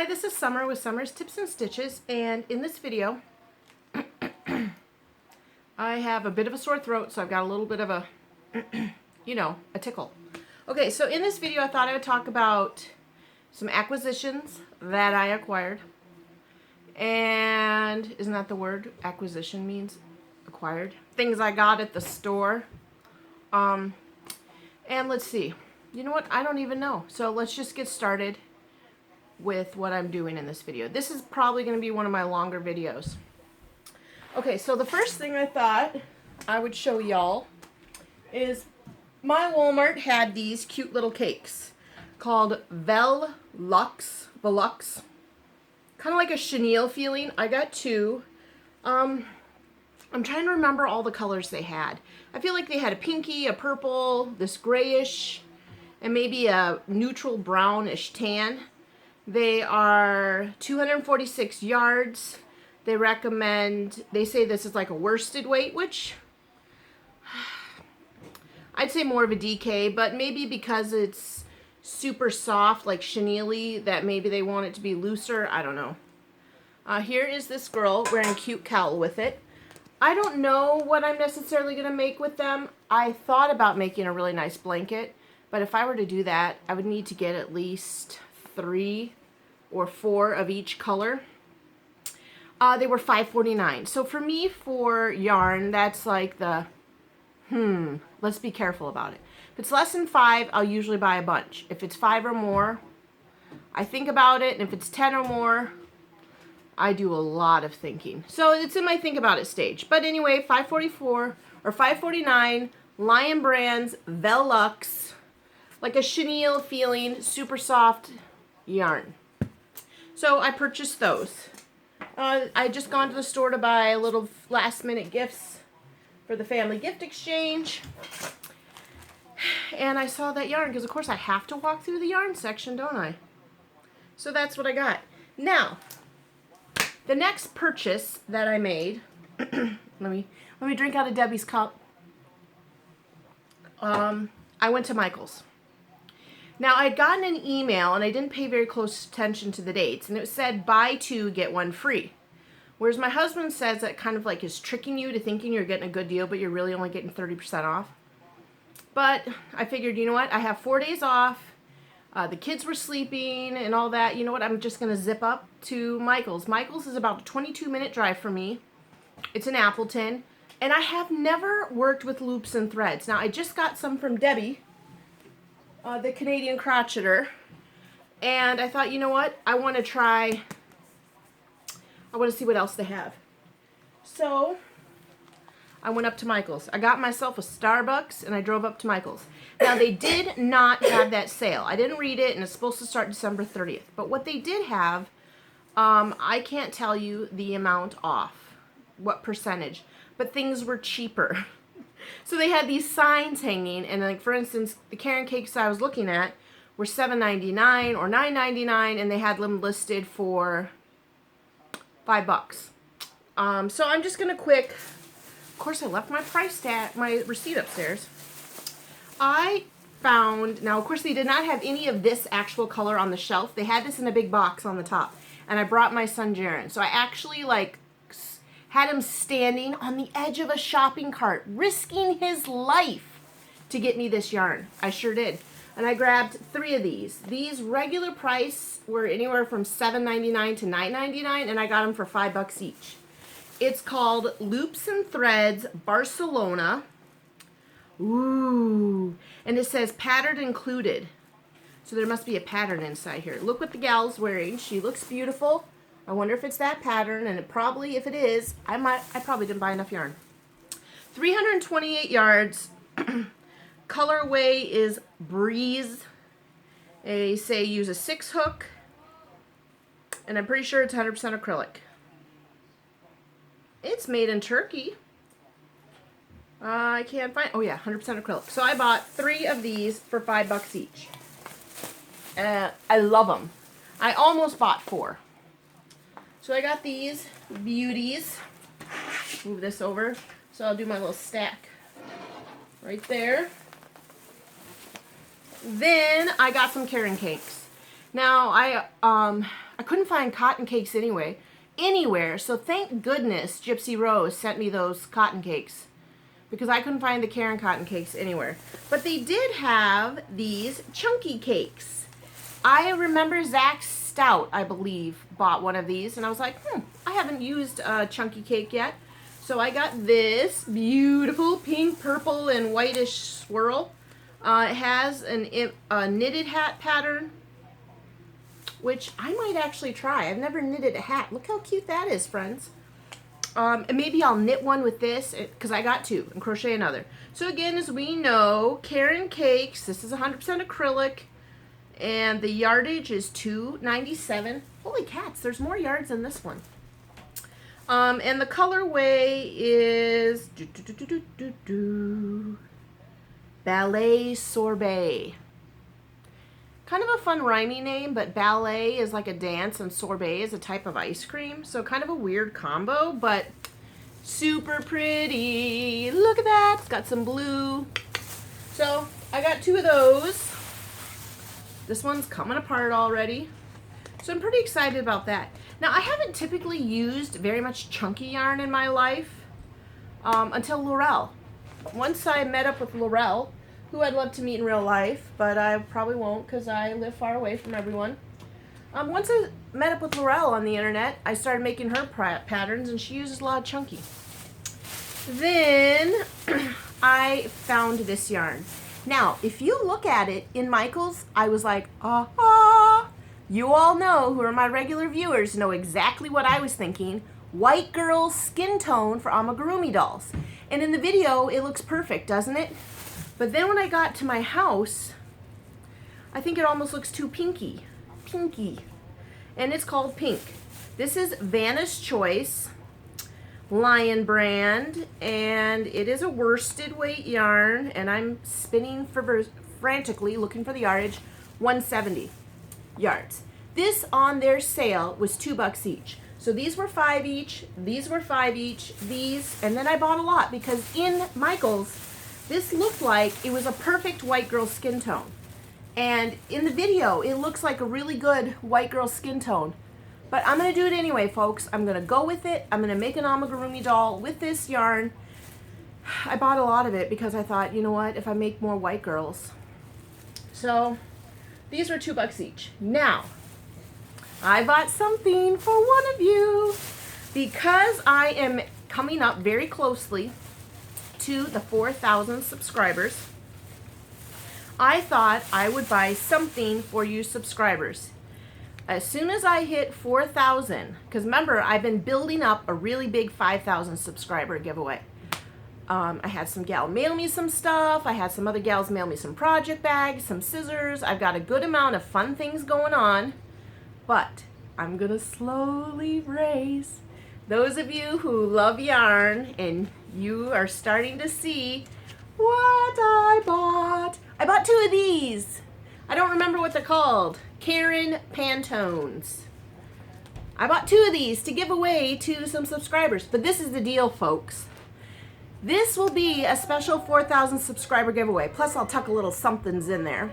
Hi, this is Summer with Summer's Tips and Stitches, and in this video I have a bit of a sore throat, so I've got a little bit of a, a tickle. Okay, so in this video I thought I would talk about some acquisitions that I acquired. And isn't that the word? Acquisition means acquired. Things I got at the store. And let's see. You know what? I don't even know. So let's just get started with what I'm doing in this video. This is probably going to be one of my longer videos. Okay, so the first thing I thought I would show y'all is my Walmart had these cute little cakes called Velux. Kind of like a chenille feeling. I got two. I'm trying to remember all the colors they had. I feel like they had a pinky, a purple, this grayish, and maybe a neutral brownish tan. They are 246 yards. They say this is like a worsted weight, which I'd say more of a DK, but maybe because it's super soft, like chenille, that maybe they want it to be looser. I don't know. Here is this girl wearing a cute cowl with it. I don't know what I'm necessarily going to make with them. I thought about making a really nice blanket, but if I were to do that, I would need to get at least 3 or 4 of each color. They were $5.49. So for me, for yarn, that's like the, let's be careful about it. If it's less than 5, I'll usually buy a bunch. If it's 5 or more, I think about it. And if it's 10 or more, I do a lot of thinking. So it's in my think about it stage. But anyway, $5.44 or $5.49, Lion Brands Velux, like a chenille feeling, super soft yarn. So I purchased those. I just gone to the store to buy a little last minute gifts for the family gift exchange. And I saw that yarn because of course I have to walk through the yarn section, don't I? So that's what I got. Now, the next purchase that I made, let me drink out of Debbie's cup. I went to Michael's. Now, I had gotten an email, and I didn't pay very close attention to the dates, and it said, buy 2, get 1 free. Whereas my husband says that kind of like is tricking you to thinking you're getting a good deal, but you're really only getting 30% off. But I figured, you know what, I have 4 days off, the kids were sleeping and all that, you know what, I'm just going to zip up to Michael's. Michael's is about a 22-minute drive from me. It's in Appleton, and I have never worked with loops and threads. Now, I just got some from Debbie, the Canadian crocheter, and I thought, you know what, I want to see what else they have. So I went up to Michael's. I got myself a Starbucks and I drove up to Michael's. Now, they did not have that sale. I didn't read it, and it's supposed to start December 30th. But what they did have, I can't tell you the amount off, what percentage, but things were cheaper. So they had these signs hanging, and like for instance, the Karen cakes I was looking at were $7.99 or $9.99, and they had them listed for $5. So I'm just gonna quick. Of course, I left my my receipt upstairs. I found, now of course they did not have any of this actual color on the shelf. They had this in a big box on the top, and I brought my son Jaron. So I actually had him standing on the edge of a shopping cart, risking his life to get me this yarn. I sure did. And I grabbed 3 of these. These regular price were anywhere from $7.99 to $9.99, and I got them for $5 each. It's called Loops and Threads Barcelona. Ooh. And it says pattern included. So there must be a pattern inside here. Look what the gal's wearing. She looks beautiful. I wonder if it's that pattern, and if it is, I probably didn't buy enough yarn. 328 yards. Colorway is Breeze. They say use a 6 hook, and I'm pretty sure it's 100% acrylic. It's made in Turkey. I can't find, oh yeah, 100% acrylic. So I bought 3 of these for $5 each. I love them. I almost bought 4. So I got these beauties. Move this over. So I'll do my little stack right there. Then I got some Karen cakes. Now, I couldn't find cotton cakes anywhere, so thank goodness Gypsy Rose sent me those cotton cakes, because I couldn't find the Karen cotton cakes anywhere. But they did have these chunky cakes. I remember Zach Stout, I believe, bought one of these, and I was like, I haven't used a chunky cake yet. So I got this beautiful pink, purple, and whitish swirl. It has a knitted hat pattern, which I might actually try. I've never knitted a hat. Look how cute that is, friends. And maybe I'll knit one with this, because I got two, and crochet another. So again, as we know, Karen Cakes, this is 100% acrylic, and the yardage is $2.97. Holy cats, there's more yards than this one. And the colorway is Ballet Sorbet. Kind of a fun rhymey name, but ballet is like a dance and sorbet is a type of ice cream. So kind of a weird combo, but super pretty. Look at that. It's got some blue. So I got two of those. This one's coming apart already. So I'm pretty excited about that. Now, I haven't typically used very much chunky yarn in my life until Laurel. Once I met up with Laurel, who I'd love to meet in real life, but I probably won't because I live far away from everyone. Once I met up with Laurel on the internet, I started making her patterns, and she uses a lot of chunky. Then I found this yarn. Now, if you look at it in Michael's, I was like, ah. You all know, who are my regular viewers, know exactly what I was thinking. White girl's skin tone for amigurumi dolls. And in the video, it looks perfect, doesn't it? But then when I got to my house, I think it almost looks too pinky. Pinky. And it's called Pink. This is Vanna's Choice, Lion brand, and it is a worsted weight yarn, and I'm spinning frantically looking for the yardage, 170 yards. This on their sale was $2 each. So these were 5 each, these were 5 each, these, and then I bought a lot because in Michael's, this looked like it was a perfect white girl skin tone. And in the video, it looks like a really good white girl skin tone. But I'm going to do it anyway, folks. I'm going to go with it. I'm going to make an amigurumi doll with this yarn. I bought a lot of it because I thought, you know what, if I make more white girls. So these were $2 each. Now, I bought something for one of you because I am coming up very closely to the 4,000 subscribers. I thought I would buy something for you subscribers. As soon as I hit 4,000, because remember, I've been building up a really big 5,000 subscriber giveaway. I had some gal mail me some stuff. I had some other gals mail me some project bags, some scissors. I've got a good amount of fun things going on. But I'm going to slowly raise those of you who love yarn, and you are starting to see what I bought. I bought 2 of these. I don't remember what they're called. Karen Pantones. I bought 2 of these to give away to some subscribers. But this is the deal, folks. This will be a special 4,000 subscriber giveaway. Plus, I'll tuck a little somethings in there.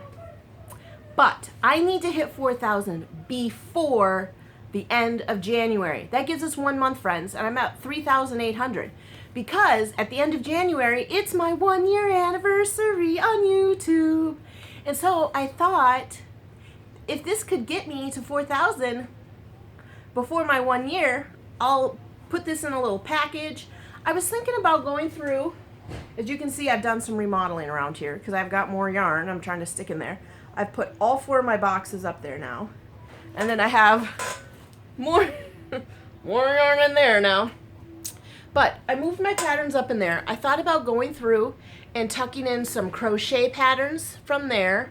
But I need to hit 4,000 before the end of January. That gives us 1 month, friends, and I'm at 3,800. Because at the end of January, it's my 1-year anniversary on YouTube. And so I thought, if this could get me to 4,000 before my 1 year, I'll put this in a little package. I was thinking about going through, as you can see, I've done some remodeling around here because I've got more yarn I'm trying to stick in there. I've put all 4 of my boxes up there now. And then I have more yarn in there now. But I moved my patterns up in there. I thought about going through and tucking in some crochet patterns from there.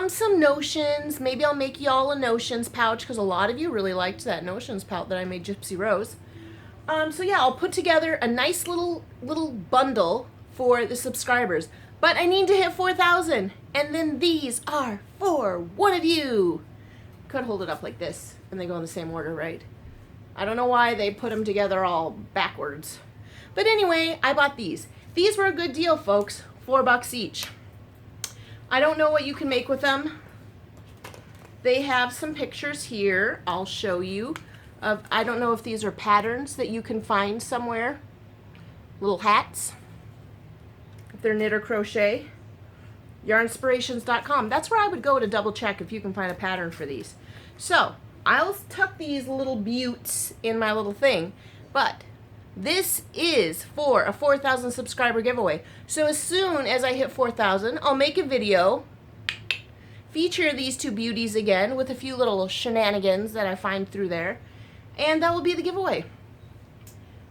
Some notions. Maybe I'll make y'all a notions pouch because a lot of you really liked that notions pouch that I made Gypsy Rose. So yeah, I'll put together a nice little bundle for the subscribers. But I need to hit 4,000, and then these are for one of you. Could hold it up like this, and they go in the same order, right? I don't know why they put them together all backwards. But anyway, I bought these. These were a good deal, folks. $4 each. I don't know what you can make with them. They have some pictures here. I'll show you. I don't know if these are patterns that you can find somewhere. Little hats. If they're knit or crochet. Yarnspirations.com. That's where I would go to double check if you can find a pattern for these. So I'll tuck these little buttes in my little thing, but this is for a 4,000 subscriber giveaway. So as soon as I hit 4,000, I'll make a video, feature these two beauties again with a few little shenanigans that I find through there, and that will be the giveaway.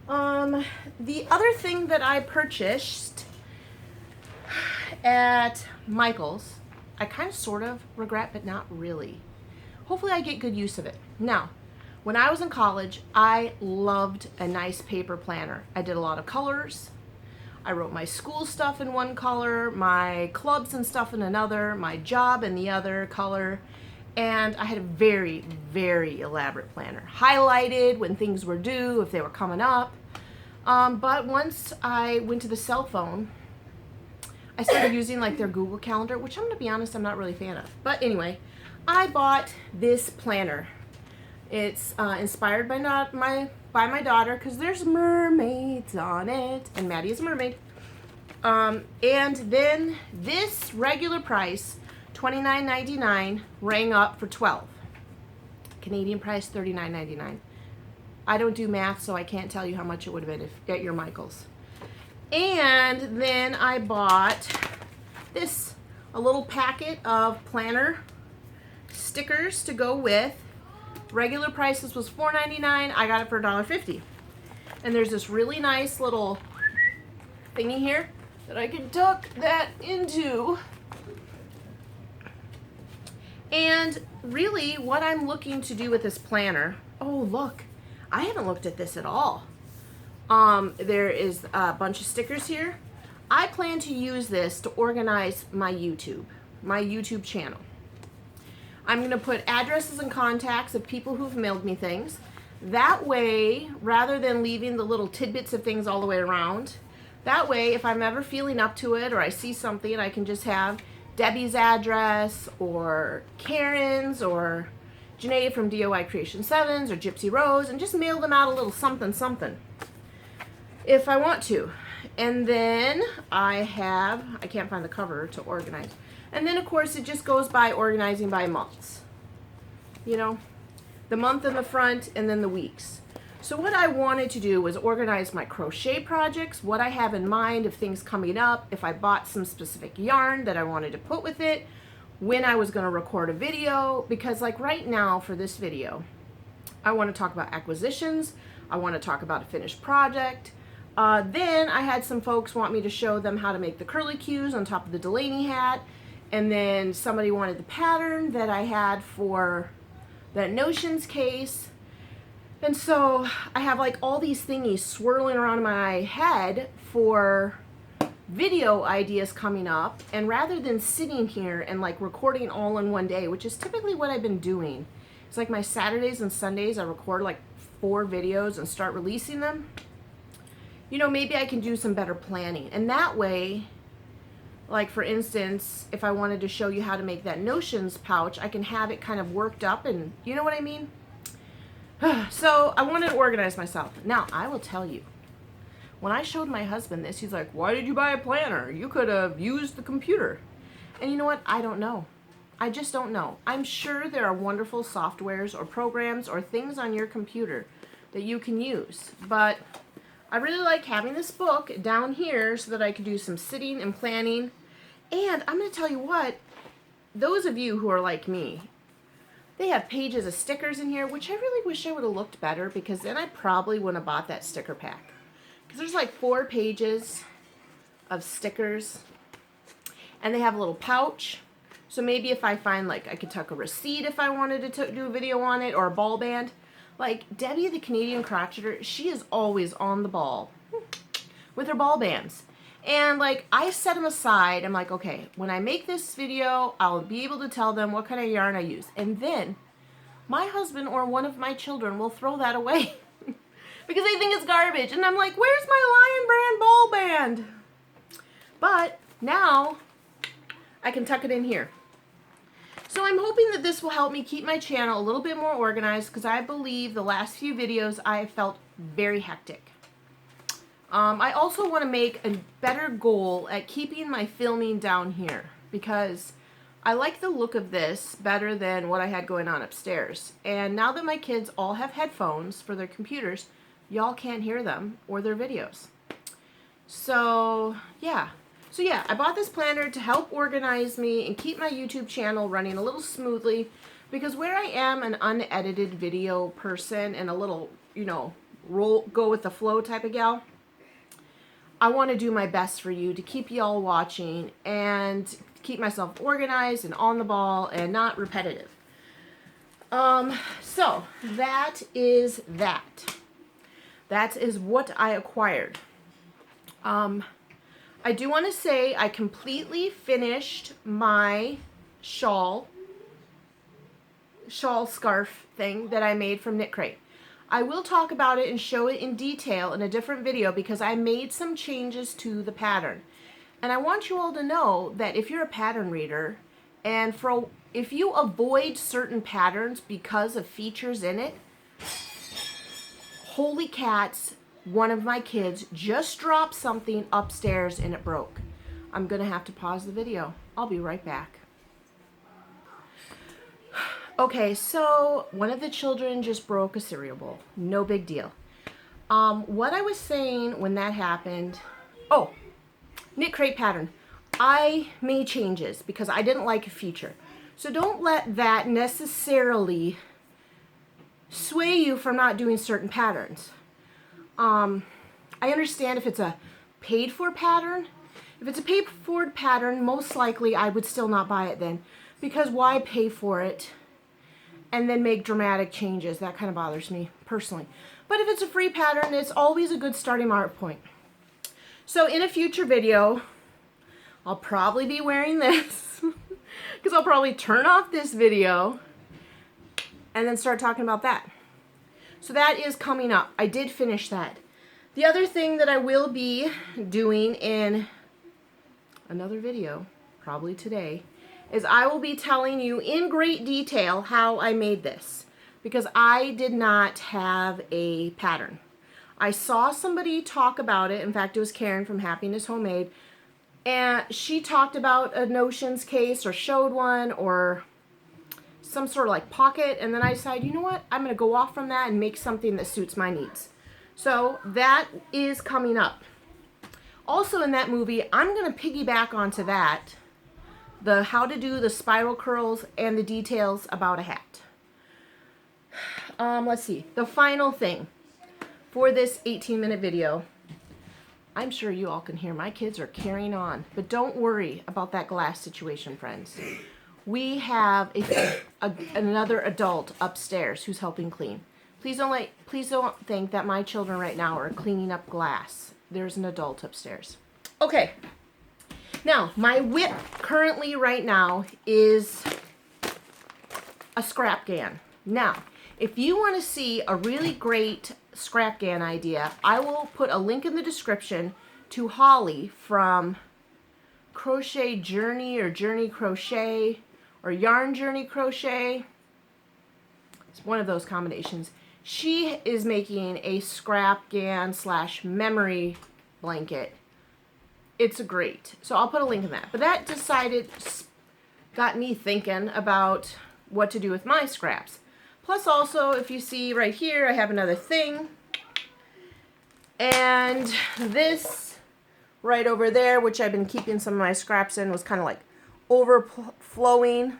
The other thing that I purchased at Michael's, I kind of sort of regret, but not really. Hopefully I get good use of it. Now, when I was in college, I loved a nice paper planner. I did a lot of colors. I wrote my school stuff in one color, my clubs and stuff in another, my job in the other color, and I had a very, very elaborate planner. Highlighted when things were due, if they were coming up. But once I went to the cell phone, I started using like their Google Calendar, which I'm going to be honest, I'm not really a fan of. But anyway, I bought this planner. It's inspired by my daughter because there's mermaids on it, and Maddie is a mermaid. And then this regular price, $29.99, rang up for $12. Canadian price, $39.99. I don't do math, so I can't tell you how much it would have been at your Michael's. And then I bought this, a little packet of planner stickers to go with. Regular prices was $4.99. I got it for $1.50. And there's this really nice little thingy here that I can tuck that into. And really what I'm looking to do with this planner, oh look, I haven't looked at this at all. There is a bunch of stickers here. I plan to use this to organize my YouTube channel. I'm going to put addresses and contacts of people who've mailed me things. That way, rather than leaving the little tidbits of things all the way around, that way if I'm ever feeling up to it or I see something, I can just have Debbie's address or Karen's or Janae from DIY Creation 7's or Gypsy Rose and just mail them out a little something something if I want to. And then I can't find the cover to organize. And then of course it just goes by organizing by months. You know, the month in the front and then the weeks. So what I wanted to do was organize my crochet projects, what I have in mind of things coming up, if I bought some specific yarn that I wanted to put with it, when I was going to record a video, because like right now for this video, I want to talk about acquisitions, I want to talk about a finished project. Then I had some folks want me to show them how to make the curlicues on top of the Delaney hat, and then somebody wanted the pattern that I had for that Notions case. And so I have like all these thingies swirling around in my head for video ideas coming up, and rather than sitting here and like recording all in one day, which is typically what I've been doing, it's like my Saturdays and Sundays I record like 4 videos and start releasing them. You know, maybe I can do some better planning, and that way, like for instance, if I wanted to show you how to make that Notions pouch, I can have it kind of worked up, and you know what I mean? So I wanted to organize myself. Now I will tell you, when I showed my husband this, he's like, why did you buy a planner? You could have used the computer. And you know what? I don't know. I just don't know. I'm sure there are wonderful softwares or programs or things on your computer that you can use. But I really like having this book down here so that I could do some sitting and planning. And I'm going to tell you what, those of you who are like me, they have pages of stickers in here, which I really wish I would have looked better, because then I probably wouldn't have bought that sticker pack. Because there's like 4 pages of stickers, and they have a little pouch. So maybe if I find like I could tuck a receipt if I wanted to do a video on it, or a ball band. Like Debbie the Canadian Crocheter, she is always on the ball with her ball bands. And like I set them aside. I'm like, okay, when I make this video, I'll be able to tell them what kind of yarn I use. And then my husband or one of my children will throw that away because they think it's garbage. And I'm like, where's my Lion Brand ball band? But now I can tuck it in here. So I'm hoping that this will help me keep my channel a little bit more organized, because I believe the last few videos I have felt very hectic. I also want to make a better goal at keeping my filming down here, because I like the look of this better than what I had going on upstairs. And now that my kids all have headphones for their computers, y'all can't hear them or their videos. So yeah. I bought this planner to help organize me and keep my YouTube channel running a little smoothly, because where I am an unedited video person and a little, you know, go with the flow type of gal, I want to do my best for you to keep y'all watching and keep myself organized and on the ball and not repetitive. So that is that. That is what I acquired. I do want to say I completely finished my shawl scarf thing that I made from Knit Crate. I will talk about it and show it in detail in a different video, because I made some changes to the pattern. And I want you all to know that if you're a pattern reader, and if you avoid certain patterns because of features in it, holy cats, one of my kids just dropped something upstairs and it broke. I'm going to have to pause the video. I'll be right back. Okay, so one of the children just broke a cereal bowl. No big deal. What I was saying when that happened, oh, Knit Crate pattern. I made changes because I didn't like a feature. So don't let that necessarily sway you from not doing certain patterns. I understand if it's a paid for pattern. If it's a paid for pattern, most likely I would still not buy it then, because why pay for it and then make dramatic changes? That kind of bothers me personally. But if it's a free pattern, it's always a good starting mark point. So in a future video, I'll probably be wearing this because I'll probably turn off this video and then start talking about that. So that is coming up. I did finish that. The other thing that I will be doing in another video, probably today, is I will be telling you in great detail how I made this, because I did not have a pattern. I saw somebody talk about it. In fact, it was Karen from Happiness Homemade, and she talked about a notions case or showed one or some sort of like pocket, and then I decided, you know what, I'm going to go off from that and make something that suits my needs. So that is coming up. Also in that movie, I'm going to piggyback onto that, the how to do the spiral curls and the details about a hat. Let's see, the final thing for this 18-minute video. I'm sure you all can hear my kids are carrying on, but don't worry about that glass situation, friends. We have another adult upstairs who's helping clean. Please don't think that my children right now are cleaning up glass. There's an adult upstairs. Okay. Now, my whip currently right now is a scrap gan. Now, if you want to see a really great scrap gan idea, I will put a link in the description to Holly from Crochet Journey or Journey Crochet or Yarn Journey Crochet. It's one of those combinations. She is making a scrap gan / memory blanket. It's great. So I'll put a link in that. But that got me thinking about what to do with my scraps. Plus also, if you see right here, I have another thing. And this right over there, which I've been keeping some of my scraps in, was kind of like overflowing.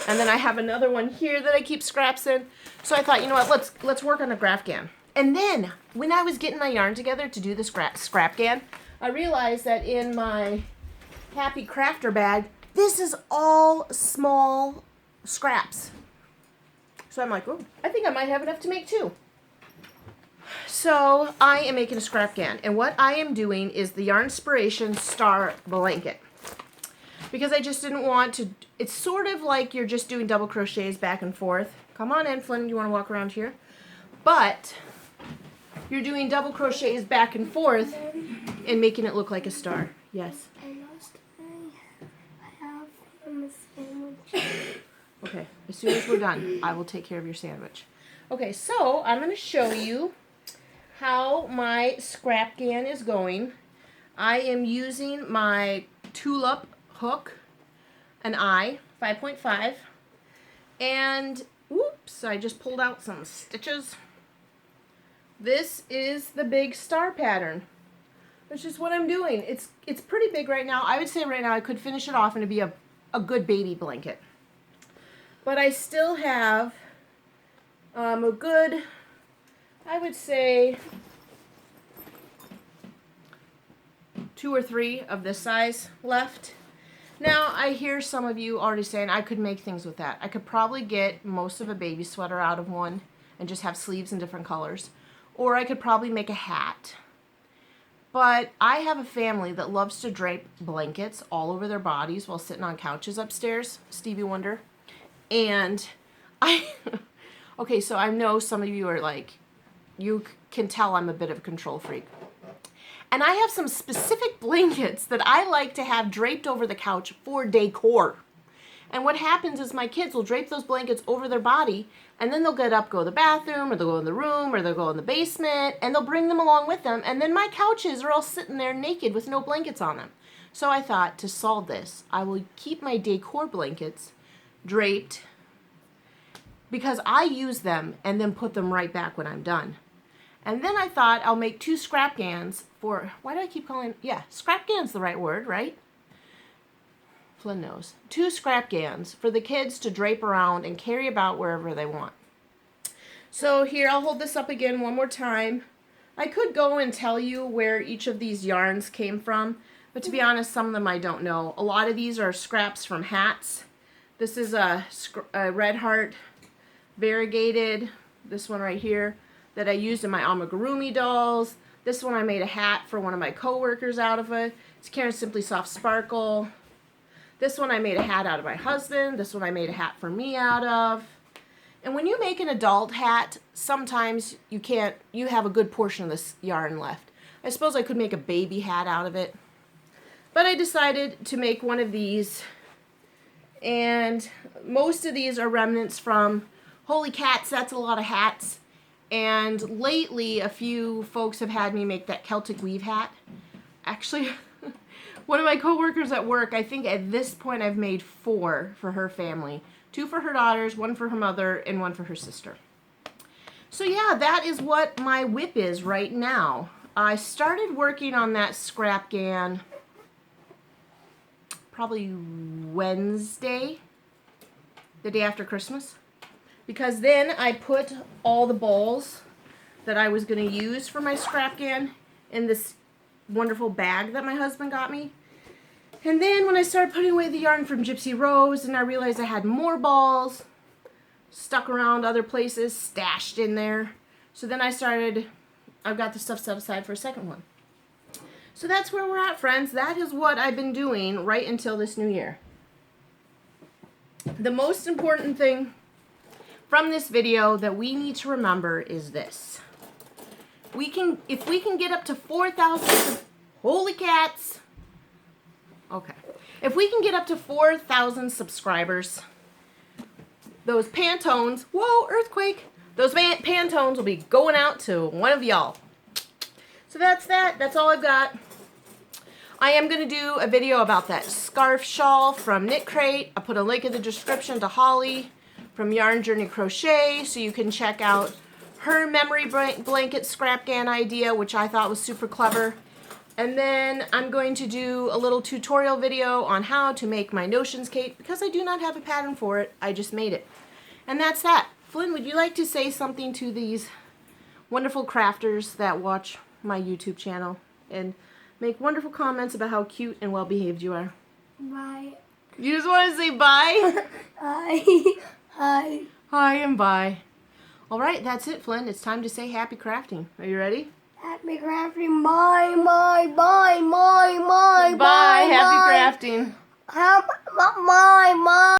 And then I have another one here that I keep scraps in. So I thought, you know what, let's work on a graph gan. And then when I was getting my yarn together to do the scrap gan, I realized that in my Happy Crafter bag, this is all small scraps. So I'm like, oh, I think I might have enough to make two. So I am making a scrap gan. And what I am doing is the Yarnspiration Star Blanket. Because I just didn't want to, it's sort of like you're just doing double crochets back and forth. Come on in, Flynn, you want to walk around here? But you're doing double crochets back and forth and making it look like a star. Yes. I lost my, I have a sandwich. Okay, as soon as we're done, I will take care of your sandwich. Okay, so I'm going to show you how my scrap GAN is going. I am using my tulip hook, an I, 5.5, and whoops, I just pulled out some stitches. This is the big star pattern, which is what I'm doing. It's pretty big right now. I would say right now I could finish it off and it'd be a good baby blanket. But I still have a good, I would say, 2 or 3 of this size left. Now, I hear some of you already saying I could make things with that. I could probably get most of a baby sweater out of one and just have sleeves in different colors. Or I could probably make a hat. But I have a family that loves to drape blankets all over their bodies while sitting on couches upstairs, Stevie Wonder. And okay, so I know some of you are like, you can tell I'm a bit of a control freak. And I have some specific blankets that I like to have draped over the couch for decor. And what happens is my kids will drape those blankets over their body, and then they'll get up, go to the bathroom, or they'll go in the room, or they'll go in the basement, and they'll bring them along with them, and then my couches are all sitting there naked with no blankets on them. So I thought, to solve this, I will keep my decor blankets draped, because I use them and then put them right back when I'm done. And then I thought I'll make 2 scrap GANs for, why do I keep calling, yeah, scrap GAN's the right word, right? Flynn knows. 2 scrap GANs for the kids to drape around and carry about wherever they want. So here, I'll hold this up again one more time. I could go and tell you where each of these yarns came from, but to be honest, some of them I don't know. A lot of these are scraps from hats. This is a Red Heart variegated, this one right here, that I used in my amigurumi dolls. This one I made a hat for one of my coworkers out of it. It's Karen Simply Soft Sparkle. This one I made a hat out of my husband. This one I made a hat for me out of. And when you make an adult hat, sometimes you have a good portion of this yarn left. I suppose I could make a baby hat out of it. But I decided to make one of these. And most of these are remnants from Holy Cats, that's a lot of hats. And lately, a few folks have had me make that Celtic weave hat. Actually, one of my coworkers at work, I think at this point I've made 4 for her family. 2 for her daughters, 1 for her mother, and 1 for her sister. So yeah, that is what my whip is right now. I started working on that scrap GAN probably Wednesday, the day after Christmas. Because then I put all the balls that I was going to use for my scrap GAN in this wonderful bag that my husband got me. And then when I started putting away the yarn from Gypsy Rose and I realized I had more balls stuck around other places, stashed in there. So then I've got the stuff set aside for a second one. So that's where we're at, friends. That is what I've been doing right until this new year. The most important thing from this video that we need to remember is this. If we can get up to 4,000, holy cats. Okay. If we can get up to 4,000 subscribers, those Pantones, whoa, earthquake. Those Pantones will be going out to one of y'all. So that's that. That's all I've got. I am going to do a video about that scarf shawl from Knit Crate. I'll put a link in the description to Holly from Yarn Journey Crochet, so you can check out her memory blanket scrap GAN idea, which I thought was super clever. And then I'm going to do a little tutorial video on how to make my notions cape, because I do not have a pattern for it. I just made it. And that's that. Flynn, would you like to say something to these wonderful crafters that watch my YouTube channel and make wonderful comments about how cute and well behaved you are? Bye. You just want to say bye? Hi. Hi. Hi and bye. All right, that's it, Flynn. It's time to say happy crafting. Are you ready? Happy crafting. Bye. Bye. Bye. Bye. Bye. Bye. Happy crafting. Bye. Bye. Bye.